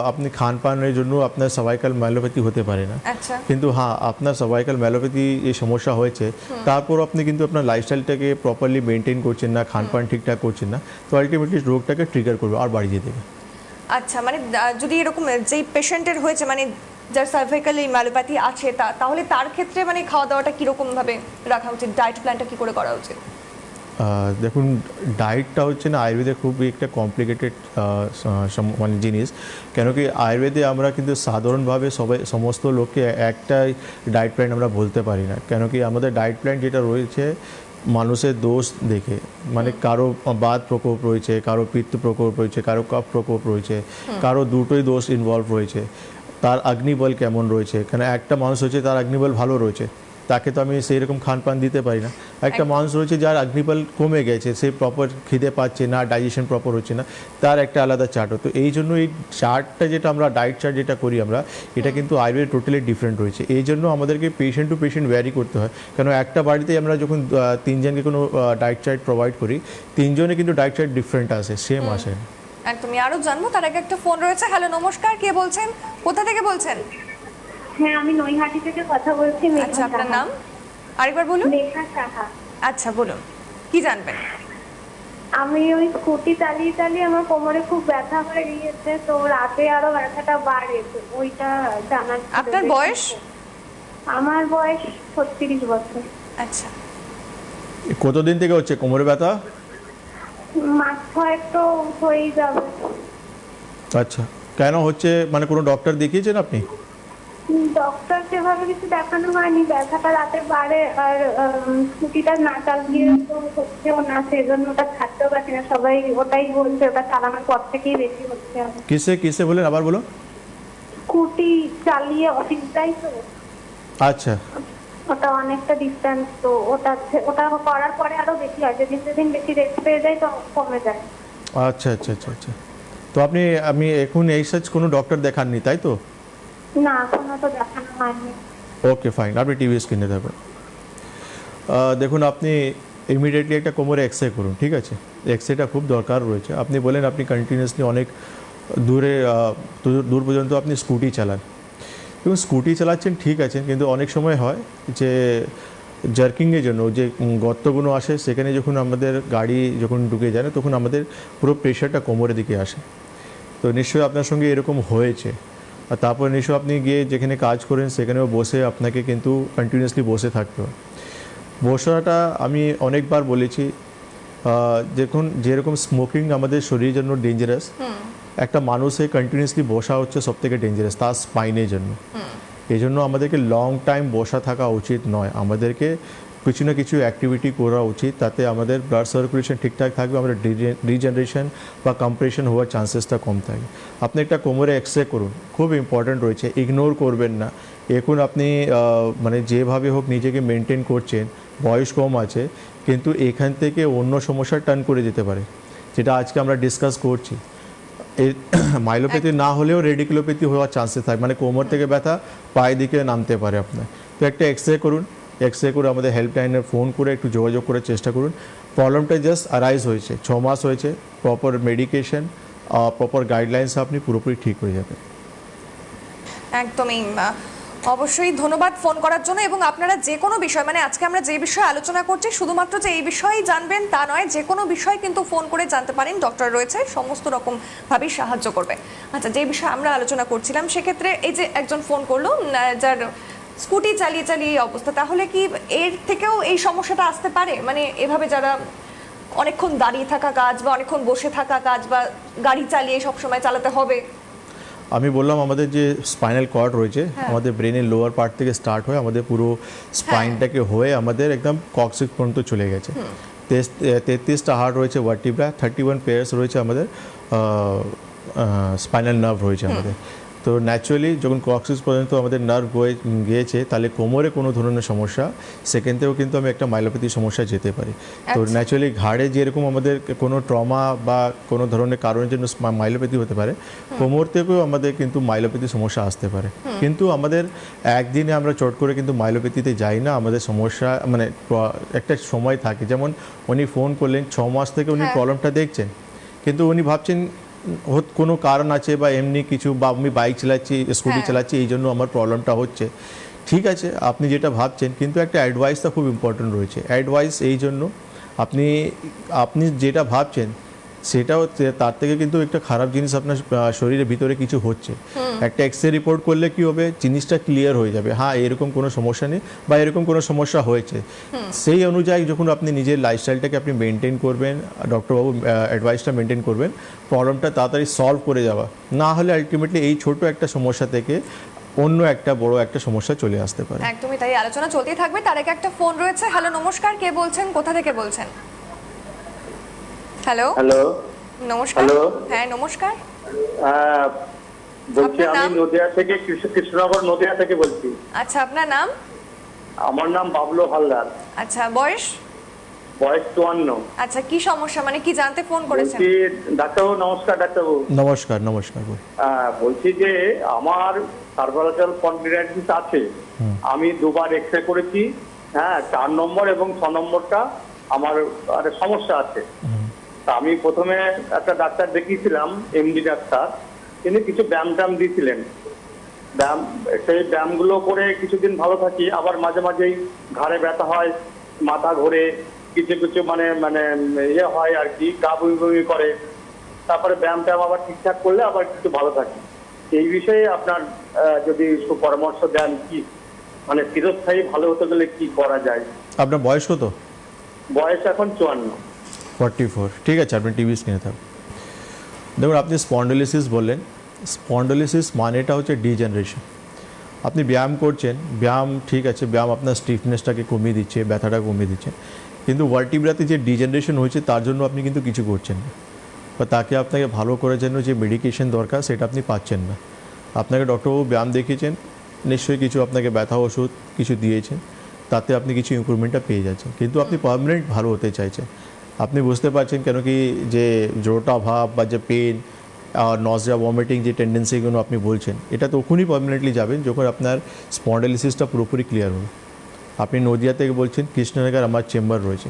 আপনি খানপানের জন্য আপনার সার্ভাইকাল মাইলোপ্যাথি হতে পারে না, আচ্ছা, কিন্তু হ্যাঁ আপনার সার্ভাইকাল মাইলোপ্যাথি এই সমস্যা হয়েছে, তারপর আপনি কিন্তু আপনার লাইফস্টাইলটাকে প্রপারলি মেনটেন করছেন না, খানপান ঠিকঠাক করছেন না, তো আলটিমেটলি রোগটাকে ট্রিগার করবে আর বাড়িয়ে দেবে। আচ্ছা, মানে যদি এরকম যেই পেশেন্টের হয়েছে, মানে যার সার্ভাইকাল এই মাইলোপ্যাথি আছে, তাহলে তার ক্ষেত্রে মানে খাওয়া দাওয়াটা কীরকমভাবে রাখা উচিত, ডায়েট প্ল্যানটা কী করে করা উচিত? দেখুন, ডায়েটটা হচ্ছে না আয়ুর্বেদের খুবই একটা কমপ্লিকেটেড মানে জিনিস। কেন কি আয়ুর্বেদে আমরা কিন্তু সাধারণভাবে সমস্ত লোককে একটাই ডায়েট প্ল্যান আমরা বলতে পারি না। কেন কি আমাদের ডায়েট প্ল্যান যেটা রয়েছে মানুষের দোষ দেখে, মানে কারো বাত প্রকোপ রয়েছে, কারো পিত্ত প্রকোপ রয়েছে, কারো কফ প্রকোপ রয়েছে, কারো দুটোই দোষ ইনভলভ রয়েছে, তার অগ্নিবল কেমন রয়েছে। কেন একটা মানুষ হচ্ছে তার অগ্নিবল ভালো রয়েছে, তাকে তো আমি সেই রকম খানপান দিতে পারি না। একটা মানুষ রয়েছে যার অগ্নিবল কমে গেছে, সে প্রপার খিদে পাচ্ছে না, ডাইজেশন প্রপার হচ্ছে না, তার একটা আলাদা চার্ট। তো এই জন্য এই চার্টটা যেটা আমরা ডায়েট চার্ট যেটা করি আমরা, এটা কিন্তু আয়ুর্বেদ টোটালি ডিফারেন্ট রয়েছে। এই জন্য আমাদেরকে পেশেন্ট টু পেশেন্ট ভ্যারি করতে হয়। কেন একটা বাড়িতে আমরা যখন তিনজনকে কোনো ডায়েট চার্ট প্রোভাইড করি, তিনজনে কিন্তু ডায়েট চার্ট ডিফারেন্ট আসে, সেম আসে। একদমই। আরো জানবো তার আগে একটা ফোন রয়েছে। হ্যালো, নমস্কার, কে বলছেন, কোথা থেকে বলছেন? হ্যাঁ, আমি নৈহাটি থেকে কথা বলছি। আচ্ছা, আপনার নাম আরেকবার বলুন। লেখা সাহা। আচ্ছা, বলুন কি জানবেন? আমি ওই স্কুটি চালিয়ে চালিয়ে আমার কোমরে খুব ব্যথা হয়ে গিয়েছে, তো রাতে আরো ব্যথাটা বাড়ে, তো ওইটা জানার ছিল। আপনার বয়স? আমার বয়স 36 বছর। আচ্ছা, কতদিন থেকে হচ্ছে কোমরে ব্যথা? মাস ছয়েক তো হয়েই যাবে। আচ্ছা, কেন হচ্ছে, মানে কোনো ডক্টর দেখিয়েছেন আপনি? ডক্টর সেভাবে কিছু দেখানো হয়নি, ব্যথাটা রাতে বাড়ে, আর স্কুটিটা না চালিয়ে তো হচ্ছেও না, সেজন্য ওটা ছাড়তেও পারছি না। সবাই ওটাই বলছে, ওটা চালানোর পর থেকেই বেশি হচ্ছে। কিসে কিসে বলেন, আবার বলুন। স্কুটি চালিয়ে অফিস যাই তো, আচ্ছা, ওটা অনেকটা ডিস্টেন্স, তো ওটা করার পরে আরো বেশি হয়, যেদিন যেদিন বেশি রেস্ট পেয়ে যায় তো কমে যায়। আচ্ছা আচ্ছা আচ্ছা আচ্ছা। তো আমি এখন এই সার্চ কোনো ডক্টর দেখাননি, তাই তো? না, এখনো তো দেখানো হয়নি। ওকে, ফাইন। আপনি টিভি স্ক্রিনে থাকবেন। দেখুন, আপনি ইমিডিয়েটলি একটা কোমরে এক্সরে করুন, ঠিক আছে? এক্সরেটা খুব দরকার রয়েছে। আপনি বলেন আপনি কন্টিনিউয়াসলি অনেক দূর পর্যন্ত আপনি স্কুটি চালান, এবং স্কুটি চালাচ্ছেন ঠিক আছে, কিন্তু অনেক সময় হয় যে জার্কিংয়ের জন্য যে গর্তগুলো আসে, সেখানে যখন আমাদের গাড়ি যখন ঢুকে যায় না, তখন আমাদের পুরো প্রেশারটা কোমরের দিকে আসে। তো নিশ্চয়ই আপনার সঙ্গে এরকম হয়েছে। আর তারপর নিশ্চয়ই আপনি গিয়ে যেখানে কাজ করেন সেখানেও বসে আপনাকে কিন্তু কন্টিনিউয়াসলি বসে থাকতে হয়। বসাটা আমি অনেকবার বলেছি, দেখুন যেরকম স্মোকিং আমাদের শরীরের জন্য ডেঞ্জারাস, একটা মানুষের কন্টিনিউয়াসলি বসা হচ্ছে সবথেকে ডেঞ্জারাস তার স্পাইনের জন্য। এই জন্য আমাদেরকে লং টাইম বসা থাকা উচিত নয়, আমাদেরকে কিছু না কিছু অ্যাক্টিভিটি করা উচিত, তাতে আমাদের ব্লাড সার্কুলেশন ঠিকঠাক থাকবে, আমাদের রিজেনারেশন বা কম্প্রেশন হওয়ার চান্সেসটা কম থাকে। আপনি একটা কোমরে এক্সরে করুন, খুব ইম্পর্ট্যান্ট রয়েছে, ইগনোর করবেন না। এখন আপনি মানে যেভাবে হোক নিজেকে মেনটেন করছেন, বয়স কম আছে, কিন্তু এখান থেকে অন্য সমস্যা টার্ন করে যেতে পারে, যেটা আজকে আমরা ডিসকাস করছি। এই মাইলোপ্যাথি না হলেও রেডিকুলোপ্যাথি হওয়ার চান্সেস থাকে, মানে কোমর থেকে ব্যথা পায়ের দিকে নামতে পারে আপনার। তো একটা এক্সরে করুন, এক্সরে করে আমাদের হেল্পলাইনে ফোন করে একটু যোগাযোগ করার চেষ্টা করুন। প্রবলেমটা জাস্ট অ্যারাইজ হয়েছে, 6 মাস হয়েছে, প্রপার মেডিকেশন, প্রপার গাইডলাইন্স আপনি পুরোপুরি ঠিক হয়ে যাবে। একদমই। অবশ্যই ধন্যবাদ ফোন করার জন্য। এবং আপনারা যে কোনো বিষয়, মানে আজকে আমরা যে বিষয়ে আলোচনা করছি, শুধুমাত্র যে এই বিষয়েই জানবেন তা নয়, যে কোনো বিষয় কিন্তু ফোন করে জানতে পারেন, ডক্টর রয়েছে, সমস্ত রকমভাবেই সাহায্য করবে। আচ্ছা, যে বিষয়ে আমরা আলোচনা করছিলাম, সেক্ষেত্রে এই যে একজন ফোন করলো যার স্কুটি চালিয়ে চালিয়ে এই অবস্থা, তাহলে কি এর থেকেও এই সমস্যাটা আসতে পারে? মানে এভাবে যারা অনেকক্ষণ দাঁড়িয়ে থাকা কাজ বা অনেকক্ষণ বসে থাকা কাজ বা গাড়ি চালিয়ে সবসময় চালাতে হবে। আমি বললাম আমাদের যে স্পাইনাল কর্ড রয়েছে, আমাদের ব্রেনের লোয়ার পার্ট থেকে স্টার্ট হয়ে আমাদের পুরো স্পাইনটাকে হয়ে আমাদের একদম কক্সিক্স পর্যন্ত চলে গেছে। 33টা হার্ট রয়েছে, ভার্টিব্রা, 31 পেয়ার্স রয়েছে, আমাদের স্পাইনাল নার্ভ রয়েছে আমাদের। তো ন্যাচুরালি যখন কক্সিক্স পর্যন্ত আমাদের নার্ভ গিয়েছে, তাহলে কোমরে কোনো ধরনের সমস্যা, সেখানতেও কিন্তু আমি একটা মাইলোপ্যাথি সমস্যা যেতে পারি। তো ন্যাচুরালি ঘাড়ে যেরকম আমাদের কোনো ট্রমা বা কোনো ধরনের কারণের জন্য মাইলোপ্যাথি হতে পারে, কোমর থেকেও আমাদের কিন্তু মাইলোপ্যাথি সমস্যা আসতে পারে। কিন্তু আমাদের একদিনে আমরা চট করে কিন্তু মাইলোপ্যাথিতে যাই না, আমাদের সমস্যা মানে একটা সময় থাকে। যেমন উনি ফোন করলেন, 6 মাস থেকে উনি প্রবলেমটা দেখছেন, কিন্তু উনি ভাবছেন কোনো কারণ আছে বা এমনি কিছু, বা আমি বাইক চালাচ্ছি, স্কুটি চালাচ্ছি, এই জন্য আমার প্রবলেমটা হচ্ছে। ঠিক আছে, আপনি যেটা ভাবছেন, কিন্তু একটা অ্যাডভাইসটা খুব ইম্পর্টেন্ট রয়েছে। অ্যাডভাইস এই জন্য আপনি যেটা ভাবছেন সেটাও তার থেকে কিন্তু একটা খারাপ জিনিস আপনার শরীরের ভিতরে কিছু হচ্ছে। একটা এক্সরে রিপোর্ট করলে কি হবে, জিনিসটা ক্লিয়ার হয়ে যাবে, হ্যাঁ এরকম কোনো সমস্যা নেই বা এরকম কোনো সমস্যা হয়েছে। সেই অনুযায়ী যখন আপনি নিজের লাইফস্টাইলটাকে আপনি মেনটেন করবেন, ডক্টরবাবু অ্যাডভাইসটা মেনটেন করবেন, প্রবলেমটা তাড়াতাড়ি সলভ করে যাওয়া, না হলে আলটিমেটলি এই ছোট একটা সমস্যা থেকে অন্য একটা বড় একটা সমস্যা চলে আসতে পারে। একদমই তাই, আলোচনা চলতেই থাকবে। তার আগে একটা ফোন রয়েছে। হ্যালো নমস্কার, কে বলছেন, কোথা থেকে বলছেন? হ্যালো হ্যালো নমস্কার। হ্যালো। হ্যাঁ নমস্কার। বলছি আপনার আমি নাম? নদিয়া থেকে, কৃষ্ণনগর নদিয়া থেকে বলছি। আচ্ছা, আপনার নাম? আমার নাম বাবলু হালদার। আচ্ছা, বয়স? বয়স 54। আচ্ছা, কি সমস্যা, মানে কি জানতে ফোন করেছেন? বলছি ডাক্তারবাবু, নমস্কার ডাক্তারবাবু। নমস্কার নমস্কার। বলছি যে আমার সার্ভাইকাল স্পন্ডিলাইটিস আছে। আমি দুবার এক্সরে করেছি, হ্যাঁ 4 নম্বর এবং 6 নম্বরটা আমার সমস্যা আছে। তা আমি প্রথমে একটা ডাক্তার দেখিয়েছিলাম, এমডি ডাক্তার, তিনি কিছু ব্যায়াম ট্যাম দিয়েছিলেন। ব্যায়াম, সেই ব্যায়ামগুলো করে কিছুদিন ভালো থাকি, আবার মাঝে মাঝেই ঘাড়ে ব্যথা হয়, মাথা ঘোরে, কিছু কিছু মানে মানে ইয়ে হয় আর কি, গা বমি বমি করে। তারপরে ব্যায়াম ট্যাম আবার ঠিকঠাক করলে আবার কিছু ভালো থাকে। এই বিষয়ে আপনার যদি পরামর্শ দেন, কি মানে চিরস্থায়ী ভালো হতে গেলে কি করা যায়? আপনার বয়স কত? বয়স এখন 54। 44। ঠিক আছে, আপনি টিভি স্ক্রিনে থাকুন। দেখুন, আপনি স্পন্ডোলিসিস বললেন। স্পন্ডোলিসিস মানেটা হচ্ছে ডিজেনারেশন। আপনি ব্যায়াম করছেন, ব্যায়াম ঠিক আছে, ব্যায়াম আপনার স্টিফনেসটাকে কমিয়ে দিচ্ছে, ব্যথাটা কমিয়ে দিচ্ছে, কিন্তু ভার্টিব্রাতে যে ডিজেনারেশন হয়েছে তার জন্য আপনি কিন্তু কিছু করছেন না, বা তাকে আপনাকে ভালো করার জন্য যে মেডিকেশন দরকার সেটা আপনি পাচ্ছেন না। আপনাকে ডক্টরবাবু ব্যায়াম দেখিয়েছেন, নিশ্চয়ই কিছু আপনাকে ব্যথা ওষুধ কিছু দিয়েছেন, তাতে আপনি কিছু ইমপ্রুভমেন্টটা পেয়ে যাচ্ছেন, কিন্তু আপনি পার্মানেন্ট ভালো হতে চাইছেন। আপনি বুঝতে পারছেন কেন কি যে জোরটা ভাব বা যে পেন আর নজিয়া ভমিটিং যে টেন্ডেন্সিগুলো আপনি বলছেন, এটা তখনই পার্মানেন্টলি যাবেন যখন আপনার স্পন্ডালিসিসটা পুরোপুরি ক্লিয়ার হবে। আপনি নদিয়া থেকে বলছেন, কৃষ্ণনগর আমার চেম্বার রয়েছে,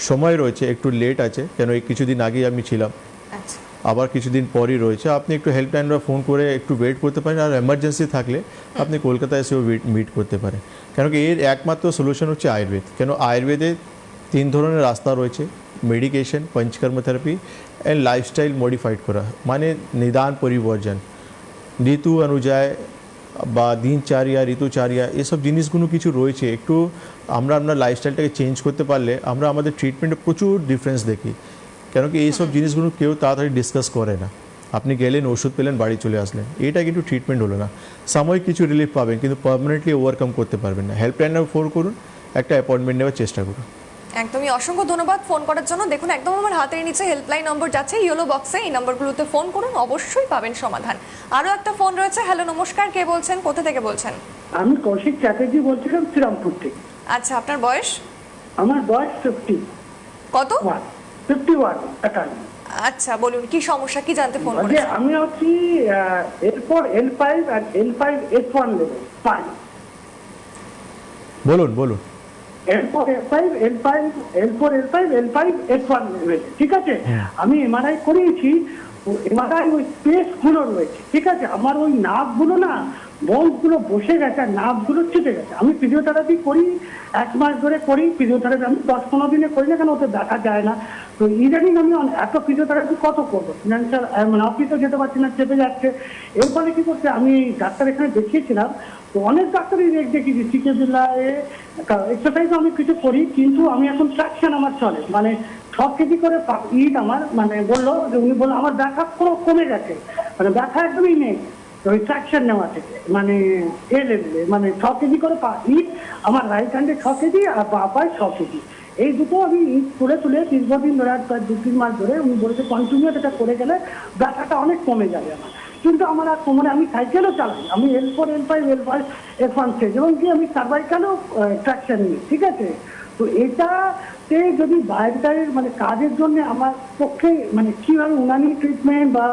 সময় রয়েছে, একটু লেট আছে কেন এই কিছুদিন আগেই আমি ছিলাম, আচ্ছা, আবার কিছুদিন পরই রয়েছে। আপনি একটু হেল্পলাইনরা ফোন করে একটু ওয়েট করতে পারেন, আর এমার্জেন্সি থাকলে আপনি কলকাতায় এসেও মিট করতে পারেন। কেন কি এর একমাত্র সলিউশন হচ্ছে আয়ুর্বেদ। কেন আয়ুর্বেদে 3 ধরনের রাস্তা রয়েছে, medication, panchakarma therapy and lifestyle modified করা, মানে নিদান পরিবর্জন, ঋতু অনুযায়ী বা দিনচার্যা, ঋতুচার্যা, এসব জিনিসগুলো কিছু রয়েছে। একটু আমরা আপনার লাইফস্টাইলটাকে চেঞ্জ করতে পারলে আমরা আমাদের ট্রিটমেন্টে প্রচুর ডিফারেন্স দেখি। কেন কি এইসব জিনিসগুলো কেউ তাড়াতাড়ি ডিসকাস করে না। আপনি গেলেন, ওষুধ পেলেন, বাড়ি চলে আসলেন, এটা কিন্তু ট্রিটমেন্ট হলো না। সাময়িক কিছু রিলিফ পাবেন, কিন্তু পার্মানেন্টলি ওভারকাম করতে পারবেন না। হেল্পলাইনে ফোন করুন, একটা অ্যাপয়েন্টমেন্ট নেওয়ার চেষ্টা করুন। একদমই অসংখ্য ধন্যবাদ ফোন করার জন্য। দেখুন, একদম আমার হাতের নিচে হেল্পলাইন নম্বর যাচ্ছে ইয়েলো বক্সে, এই নম্বরগুলোতে ফোন করুন, অবশ্যই পাবেন সমাধান। আরও একটা ফোন রয়েছে। হ্যালো নমস্কার, কে বলছেন, কোথা থেকে বলছেন? আমি কৌশিক চ্যাটার্জি বলছিলাম, শ্রীরামপুর থেকে। আচ্ছা, আপনার বয়স? আমার বয়স 51। কত? 51 51। আচ্ছা, বলুন কি সমস্যা, কি জানতে ফোন যে করেছেন? আমি হচ্ছি L4 L5 আর L5 S1 লেভেল 5। বলুন বলুন। L4 L5 L5 L4 L5 L5 S1 level, ঠিক আছে। আমি এমআরআই করিয়েছি, এমআরআই ওই স্পেস গুলো রয়েছে, ঠিক আছে। আমার ওই নার্ভগুলো না, বোনগুলো বসে গেছে আর নার্ভগুলো চেপে গেছে। আমি ফিজিওথেরাপি করি, 1 মাস ধরে করি ফিজিওথেরাপি। আমি 10-15 দিনে করি না, কেন ওতে দেখা যায় না। তো ইদানিং আমি এত ফিজিওথেরাপি কত করবো, ফিনান্সিয়াল মানে অফিসে যেতে পারছি না, চেপে যাচ্ছে। এর ফলে কি করছে, আমি ডাক্তার এখানে দেখিয়েছিলাম, তো অনেক ডাক্তারই দেখেছি, সিকে বিল্লায় এক্সারসাইজ আমি কিছু করি, কিন্তু আমি এখন ট্রাকশন আমার চলে, মানে 6 কেজি করে ইট আমার, মানে বললো যে উনি বললো আমার ব্যথা পুরো কমে গেছে, মানে ব্যথা একদমই নেই ওই ট্রাকশন নেওয়া থেকে, মানে এ লেভেলে, মানে 6 কেজি করে ইট আমার রাইট হ্যান্ডে 6 কেজি আর বা পায়ে 6 কেজি। এই দুটো আমি ইট তুলে তুলে দীর্ঘদিন ধরে, প্রায় 2-3 মাস ধরে উনি বলেছে কন্টিনিউ এটা করে গেলে ব্যথাটা অনেক কমে যাবে আমার। কিন্তু আমার আর কোমরে, আমি সাইকেলও চালাই, আমি L4 L5 L5 F1 stage, এবং কি আমি সার্ভাইকালও ট্রাকশন নিই, ঠিক আছে। তো এটাতে যদি বাইরের মানে কাজের জন্য আমার পক্ষে মানে কিভাবে উনানি ট্রিটমেন্ট বা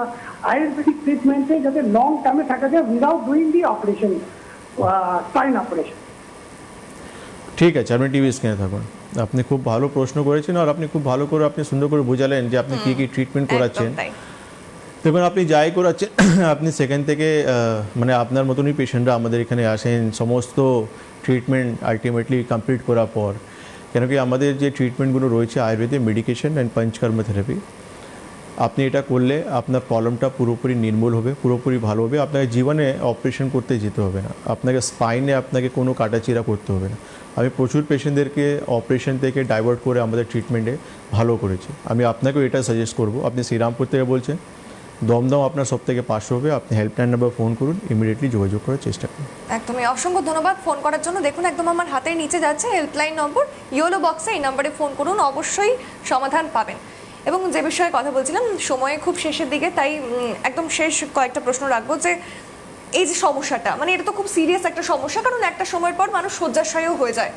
আয়ুর্বেদিক ট্রিটমেন্টে যাতে লং টার্মে থাকা যায় without doing the operation, spine operation. ঠিক আছে, আপনি টিভি স্ক্রিনে থাকুন। আপনি খুব ভালো প্রশ্ন করেছেন, আর আপনি খুব ভালো করে আপনি সুন্দর করে বোঝালেন যে আপনি কী কী ট্রিটমেন্ট করাচ্ছেন। একদম তাই। দেখুন, আপনি যাই করাচ্ছেন, আপনি সেখান থেকে মানে আপনার মতনই পেশেন্টরা আমাদের এখানে আসেন, সমস্ত ট্রিটমেন্ট আলটিমেটলি কমপ্লিট করার পর। কেন কি আমাদের যে ট্রিটমেন্টগুলো রয়েছে আয়ুর্বেদে, মেডিকেশন অ্যান্ড পঞ্চকর্ম থেরাপি, আপনি এটা করলে আপনার প্রবলেমটা পুরোপুরি নির্মূল হবে, পুরোপুরি ভালো হবে। আপনাকে জীবনে অপারেশন করতে যেতে হবে না, আপনাকে স্পাইনে আপনাকে কোনো কাটাচিরা করতে হবে না। আমি প্রচুর পেশেন্টদেরকে অপারেশন থেকে ডাইভার্ট করে আমাদের ট্রিটমেন্টে ভালো করেছি। আমি আপনাকেও এটা সাজেস্ট করব, আপনি শ্রীরামপুর থেকে বলছেন, দমদম আপনার সব থেকে পাশে হবে, আপনি হেল্পলাইন নাম্বার ফোন করুন, ইমিডিয়েটলি যোগাযোগ করার চেষ্টা করুন। একদমই অসংখ্য ধন্যবাদ ফোন করার জন্য। দেখুন একদম আমার হাতের নিচে যাচ্ছে হেল্পলাইন নম্বর, ইয়েলো বক্সে এই নম্বরে ফোন করুন, অবশ্যই সমাধান পাবেন। এবং যে বিষয়ে কথা বলছিলাম, সময়ে খুব শেষের দিকে, তাই একদম শেষ কয়েকটা প্রশ্ন রাখবো যে এই যে সমস্যাটা, মানে এটা তো খুব সিরিয়াস একটা সমস্যা, কারণ একটা সময়ের পর মানুষ শয্যাশায়ীও হয়ে যায়।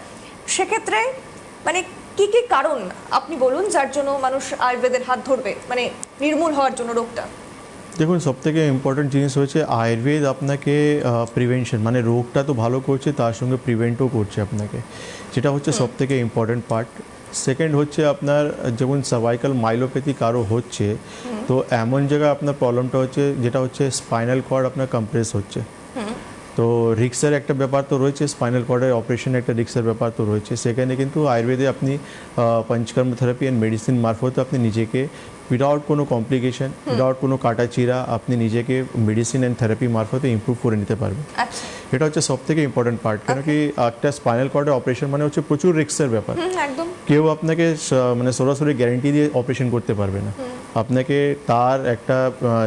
সেক্ষেত্রে মানে কি কি কারণ আপনি বলুন যার জন্য মানুষ আয়ুর্বেদের হাত ধরবে, মানে নির্মূল হওয়ার জন্য রোগটা? দেখুন, সবথেকে ইম্পর্ট্যান্ট জিনিস হচ্ছে আয়ুর্বেদ আপনাকে প্রিভেনশন, মানে রোগটা তো ভালো করছে, তার সঙ্গে প্রিভেন্টও করছে আপনাকে, যেটা হচ্ছে সবথেকে ইম্পর্ট্যান্ট পার্ট। সেকেন্ড হচ্ছে আপনার যখন সার্ভাইকাল মাইলোপ্যাথি কারো হচ্ছে, তো এমন জায়গায় আপনার প্রবলেমটা হচ্ছে যেটা হচ্ছে স্পাইনাল কর্ড আপনার কম্প্রেস হচ্ছে, তো রিক্সের একটা ব্যাপার তো রয়েছে, স্পাইনাল কর্ডের অপারেশন একটা রিক্সের ব্যাপার তো রয়েছে। সেখানে কিন্তু আয়ুর্বেদে আপনি পঞ্চকর্ম থেরাপি অ্যান্ড মেডিসিন মারফত আপনি নিজেকে উইদাউট কোনো কমপ্লিকেশন, উইদাউট কোনো কাটাচিরা আপনি নিজেকে মেডিসিন অ্যান্ড থেরাপি মারফতে ইমপ্রুভ করে নিতে পারবেন। আচ্ছা, এটা হচ্ছে সব থেকে ইম্পর্টেন্ট পার্ট, কেন কি একটা স্পাইনাল কর্ডের অপারেশন মানে হচ্ছে প্রচুর রিক্সের ব্যাপার। একদম। কেউ আপনাকে মানে সরাসরি গ্যারেন্টি দিয়ে অপারেশন করতে পারবে না, আপনাকে তার একটা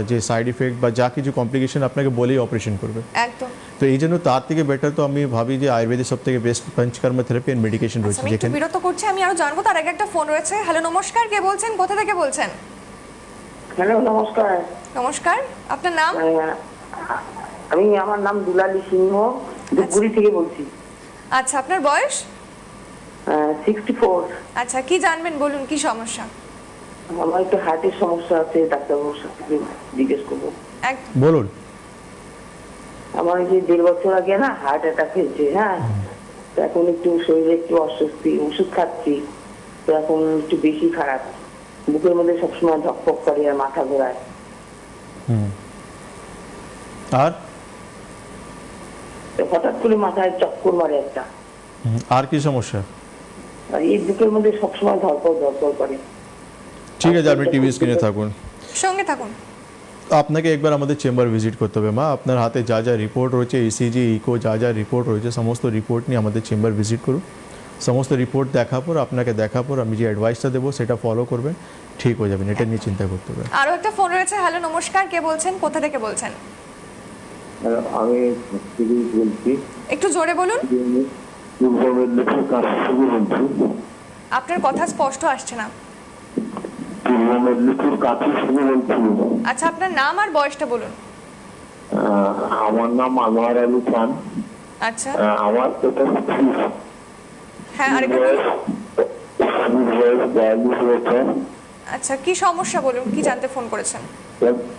যে সাইড ইফেক্ট বা যা কিছু কমপ্লিকেশন আপনাকে বলেই অপারেশন করবে। একদম। তো এই জন্য তার থেকে বেটার তো আমি ভাবি যে আয়ুর্বেদের সব থেকে best panchakarma therapy and medication রয়েছে, আমি একটু যেখানে বিরত করছি, আমি আরো জানবো, তার আগে একটা ফোন রয়েছে। হ্যালো, নমস্কার, কে বলছেন, কোথা থেকে বলছেন? হ্যালো, নমস্কার। নমস্কার, আপনার নাম? আমার নাম দুলালী সিংহ, ধূপগুড়ি থেকে বলছি। আচ্ছা, আপনার বয়স? 64। আচ্ছা, কি জানবেন বলুন, কি সমস্যা? আমার একটু হার্টের সমস্যা আছে, ডাক্তারবাবুর সাথে জিজ্ঞেস করবো। একদম। বলুন। আমার যে 1.5 বছর আগে না হার্ট অ্যাটাক হয়েছে, হ্যাঁ, তো এখন একটু শরীরে একটু অস্বস্তি, ওষুধ খাচ্ছি, তো এখন একটু বেশি খারাপ, বুকের মধ্যে সবসময় ধকপক করে আর মাথা ঘোরায়। আর তো হঠাৎ করে মাথায় চক্কর মারে একটা। আর কি সমস্যা? আর এই বুকের মধ্যে সবসময় ধরপড় করে। ঠিক আছে, আপনি টিভি স্ক্রিনে থাকুন, সঙ্গে থাকুন। আপনাকে একবার আমাদের চেম্বার ভিজিট করতে হবে মা। আপনার হাতে যা যা রিপোর্ট রয়েছে, ইসিজি, ইকো, যা যা রিপোর্ট রয়েছে, সমস্ত রিপোর্ট নিয়ে আমাদের চেম্বার ভিজিট করুন। সমস্ত রিপোর্ট দেখার পর আমি যে অ্যাডভাইসটা দেবো সেটা ফলো করবেন, ঠিক হয়ে যাবেন, এটা নিয়ে চিন্তা করতে হবে। আরো একটা ফোন রয়েছে। হ্যালো, নমস্কার, কে বলছেন, কোথা থেকে বলছেন? আমি বলছি, একটু জোরে বলুন, পূর্ব মেদিনীপুর কাছে থেকে বলছি। আপনার কথা স্পষ্ট আসছে না। পূর্ব মেদিনীপুর কাছে থেকে বলছি। আচ্ছা, আপনার নাম আর বয়সটা বলুন। আমার নাম আনোয়ার আলী খান। আচ্ছা, আমার এটা হ্যাঁ, আরেকটু বলুন। 42 বছর। আচ্ছা, কি সমস্যা বলুন, কি জানতে ফোন করেছেন?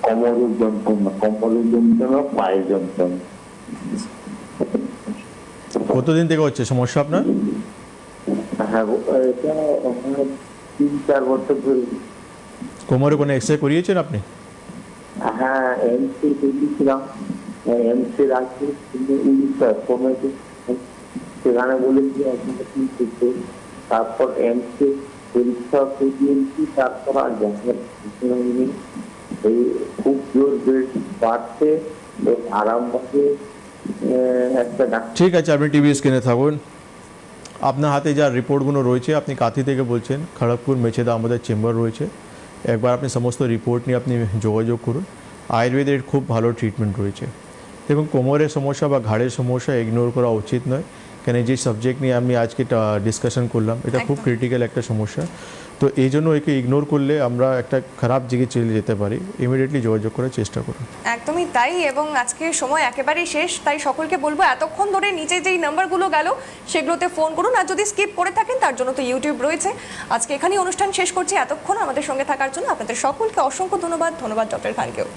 কোমরের যন্ত্রণা, পায়ের যন্ত্রণা। কতদিন থেকে হচ্ছে সমস্যা আপনার? হ্যাঁ, এটা আমার 3-4 বছর ধরে। কোমরে কোনো এক্সরে করিয়েছেন আপনি? হ্যাঁ, এমসি করেছিলাম, এমসি রাখছি উড়িষ্যা কমেছে, সেখানে বলেছি আপনাকে কি করতে। তারপর এমসি পরীক্ষা করিয়েছি, তারপর আর জানি এই খুব জোর বেড বাড়ছে, আরাম পাচ্ছে একটা ডাক্তার। ঠিক আছে, আপনি টিভি স্ক্রিনে থাকুন। আপনার হাতে যা রিপোর্টগুলো রয়েছে, আপনি কাঁথি থেকে বলছেন, খড়গপুর মেছেদা আমাদের চেম্বার রয়েছে, একবার আপনি সমস্ত রিপোর্ট নিয়ে আপনি যোগাযোগ করুন। আয়ুর্বেদের খুব ভালো ট্রিটমেন্ট রয়েছে। দেখুন, কোমরের সমস্যা বা ঘাড়ের সমস্যা ইগনোর করা উচিত নয়, কেন যে সাবজেক্ট নিয়ে আমি আজকে ডিসকাশন করলাম এটা খুব ক্রিটিক্যাল একটা সমস্যা, তো এই জন্য একে ইগনোর করলে আমরা একটা খারাপ জায়গায় চলে যেতে পারি। ইমিডিয়েটলি যোগাযোগ করার চেষ্টা করুন। একদমই তাই, এবং আজকে সময় একেবারেই শেষ, তাই সকলকে বলবো এতক্ষণ ধরে নিচে যেই নাম্বারগুলো গেল সেগুলোতে ফোন করুন, আর যদি স্কিপ করে থাকেন তার জন্য তো ইউটিউব রয়েছে। আজকে এখানেই অনুষ্ঠান শেষ করছি। এতক্ষণ আমাদের সঙ্গে থাকার জন্য আপনাদের সকলকে অসংখ্য ধন্যবাদ। ধন্যবাদ ডক্টর খানকেও।